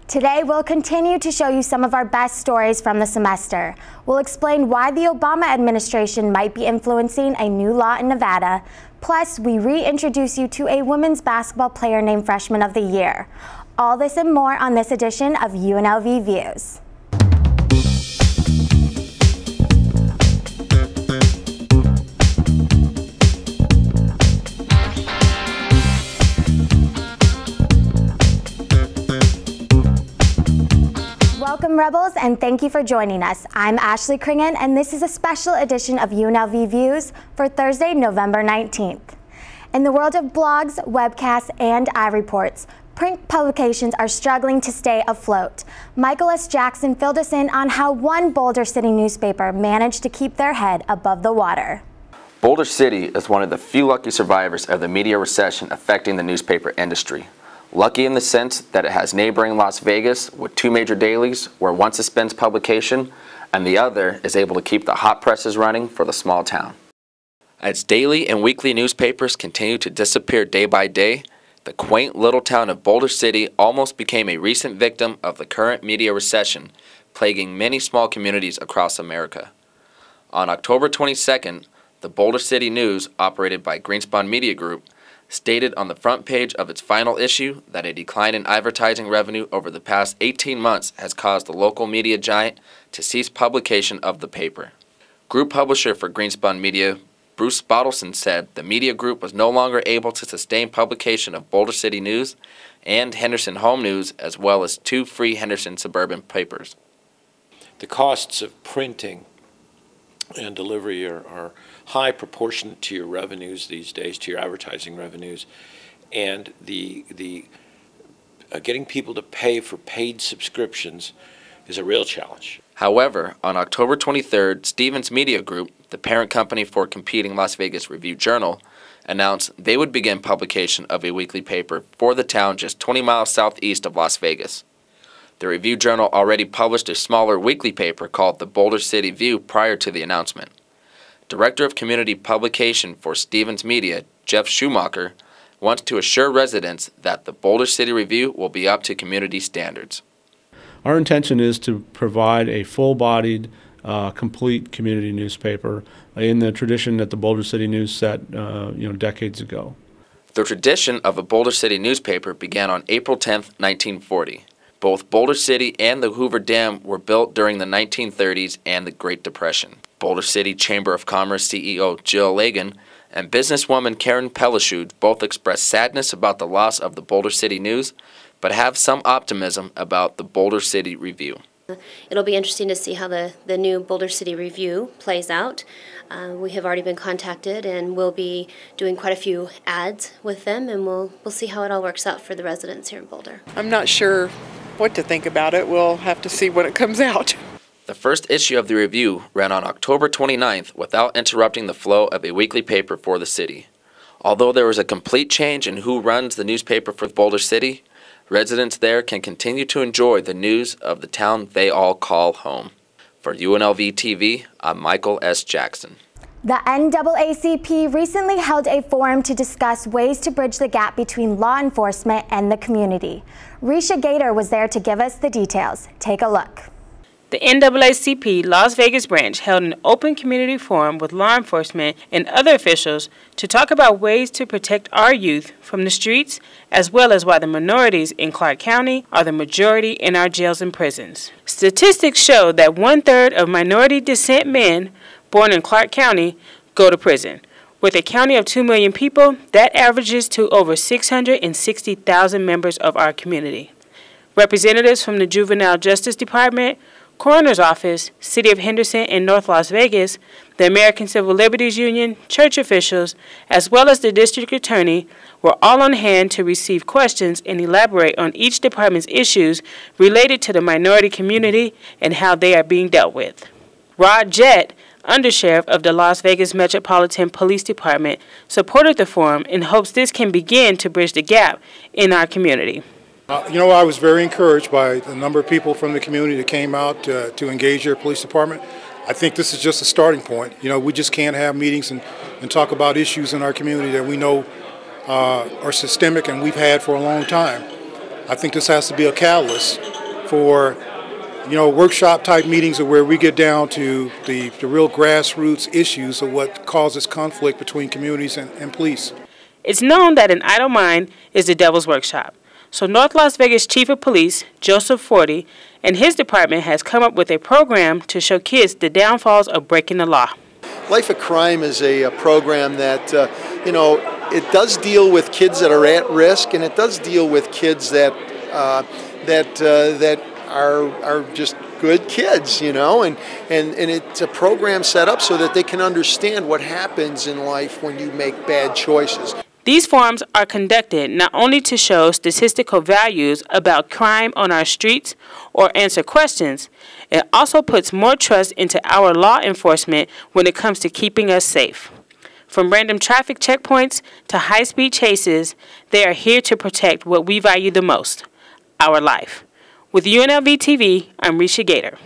Today, we'll continue to show you some of our best stories from the semester. We'll explain why the Obama administration might be influencing a new law in Nevada. Plus, we reintroduce you to a women's basketball player named Freshman of the Year. All this and more on this edition of UNLV Views. Welcome, Rebels, and thank you for joining us. I'm Ashley Kringen, and this is a special edition of UNLV Views for Thursday, November 19th. In the world of blogs, webcasts, and iReports, print publications are struggling to stay afloat. Michael S. Jackson filled us in on how one Boulder City newspaper managed to keep their head above the water. Boulder City is one of the few lucky survivors of the media recession affecting the newspaper industry. Lucky in the sense that it has neighboring Las Vegas with two major dailies where one suspends publication and the other is able to keep the hot presses running for the small town. As daily and weekly newspapers continue to disappear day by day, the quaint little town of Boulder City almost became a recent victim of the current media recession plaguing many small communities across America. On October 22nd, the Boulder City News, operated by Greenspun Media Group, stated on the front page of its final issue that a decline in advertising revenue over the past 18 months has caused the local media giant to cease publication of the paper. Group publisher for Greenspun Media, Bruce Bottleson, said the media group was no longer able to sustain publication of Boulder City News and Henderson Home News, as well as two free Henderson suburban papers. The costs of printing and delivery are high proportionate to your revenues these days, to your advertising revenues, and the getting people to pay for paid subscriptions is a real challenge. However, on October 23rd, Stevens Media Group, the parent company for competing Las Vegas Review-Journal, announced they would begin publication of a weekly paper for the town just 20 miles southeast of Las Vegas. The Review-Journal already published a smaller weekly paper called the Boulder City View prior to the announcement. Director of Community Publication for Stevens Media, Jeff Schumacher, wants to assure residents that the Boulder City Review will be up to community standards. Our intention is to provide a full-bodied, complete community newspaper in the tradition that the Boulder City News set decades ago. The tradition of a Boulder City newspaper began on April 10, 1940. Both Boulder City and the Hoover Dam were built during the 1930s and the Great Depression. Boulder City Chamber of Commerce CEO Jill Lagan and businesswoman Karen Pelishud both expressed sadness about the loss of the Boulder City News, but have some optimism about the Boulder City Review. It'll be interesting to see how the new Boulder City Review plays out. We have already been contacted and we'll be doing quite a few ads with them, and we'll see how it all works out for the residents here in Boulder. I'm not sure what to think about it. We'll have to see when it comes out. The first issue of the Review ran on October 29th without interrupting the flow of a weekly paper for the city. Although there was a complete change in who runs the newspaper for Boulder City, residents there can continue to enjoy the news of the town they all call home. For UNLV TV, I'm Michael S. Jackson. The NAACP recently held a forum to discuss ways to bridge the gap between law enforcement and the community. Risha Gator was there to give us the details. Take a look. The NAACP Las Vegas branch held an open community forum with law enforcement and other officials to talk about ways to protect our youth from the streets, as well as why the minorities in Clark County are the majority in our jails and prisons. Statistics show that 1/3 of minority descent men born in Clark County go to prison. With a county of 2 million people, that averages to over 660,000 members of our community. Representatives from the Juvenile Justice Department, Coroner's Office, City of Henderson and North Las Vegas, the American Civil Liberties Union, church officials, as well as the district attorney were all on hand to receive questions and elaborate on each department's issues related to the minority community and how they are being dealt with. Rod Jett, Undersheriff of the Las Vegas Metropolitan Police Department, supported the forum and hopes this can begin to bridge the gap in our community. I was very encouraged by the number of people from the community that came out to engage their police department. I think this is just a starting point. We just can't have meetings and talk about issues in our community that we know are systemic and we've had for a long time. I think this has to be a catalyst for, you know, workshop type meetings where we get down to the real grassroots issues of what causes conflict between communities and police. It's known that an idle mind is the devil's workshop. So North Las Vegas Chief of Police Joseph Forty and his department has come up with a program to show kids the downfalls of breaking the law. Life of Crime is a program that, you know, it does deal with kids that are at risk, and it does deal with kids that that are just good kids, you know, and it's a program set up so that they can understand what happens in life when you make bad choices. These forums are conducted not only to show statistical values about crime on our streets or answer questions, it also puts more trust into our law enforcement when it comes to keeping us safe. From random traffic checkpoints to high-speed chases, they are here to protect what we value the most, our life. With UNLV TV, I'm Risha Gator.